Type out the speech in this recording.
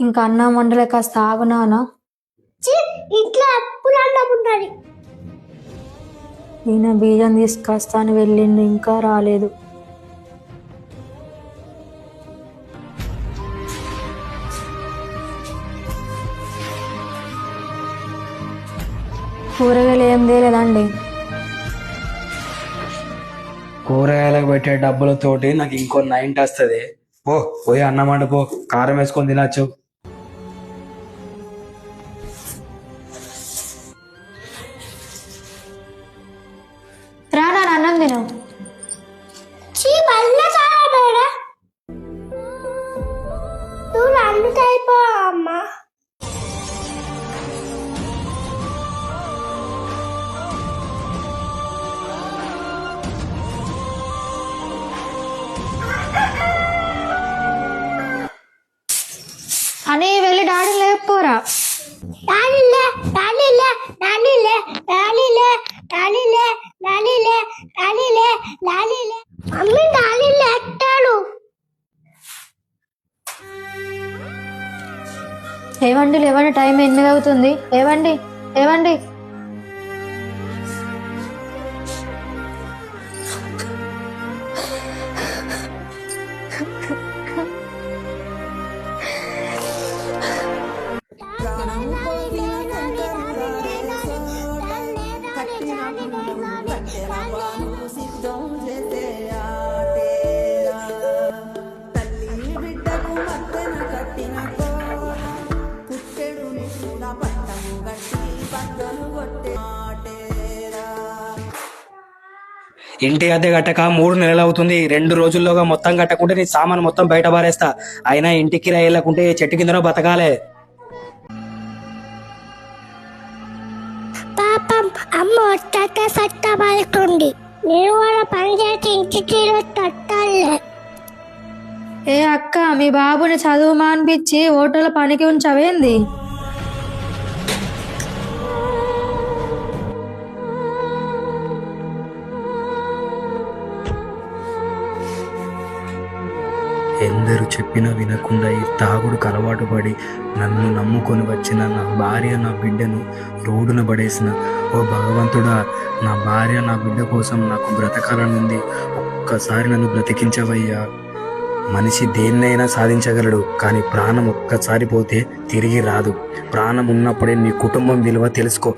ఇంకా అన్నం వండలే కాస్త ఆగునానా. ఇంట్లో ఎప్పుడు అన్నం ఉండాలి. ఈయన బీజం తీసుకొస్తా అని వెళ్ళిండు, ఇంకా రాలేదు. కూరగాయలు ఏం తేలేదండి. కూరగాయలకు పెట్టే డబ్బులతోటి నాకు ఇంకో 90 వస్తుంది. పోయి అన్నం వండు పో, కారం వేసుకొని తినచ్చు. రానా అన్నం తిను. నువ్వు వండుతాయిపో అమ్మా. అని వెళ్ళి డాడీ లేకపోరా. మమ్మీ డాడీ లేస్తాడు. లేవండి లేవండి, టైం 8 అవుతుంది. లేవండి లేవండి. ఇంటి అద్దె కట్టక 3 నెలలు అవుతుంది. 2 రోజుల్లోగా మొత్తం కట్టకుంటే నీ సామాన్ మొత్తం బయట పారేస్తా. అయినా ఇంటికి కిరాయి వెళ్ళకుంటే చెట్టు కిందనో బతకాలే. పాపం అమ్మ వచ్చాక సట్ట పడుతుంది. నేను కూడా పని చేసి ఇంటికి కట్టాలి. ఏ అక్క, మీ బాబుని చదువు మానిపించి హోటల్ పనికి ఉంచవేంది? ఎందరు చెప్పినా వినకుండా ఈ తాగుడుకు అలవాటు పడి నన్ను నమ్ముకొని వచ్చిన నా భార్య నా బిడ్డను రోడ్డున పడేసిన ఓ భగవంతుడా, నా భార్య నా బిడ్డ కోసం నాకు బ్రతకాలనుంది. ఒక్కసారి నన్ను బ్రతికించవయ్యా. మనిషి దేన్నైనా సాధించగలడు, కానీ ప్రాణం ఒక్కసారి పోతే తిరిగి రాదు. ప్రాణం ఉన్నప్పుడే నీ కుటుంబం విలువ తెలుసుకో.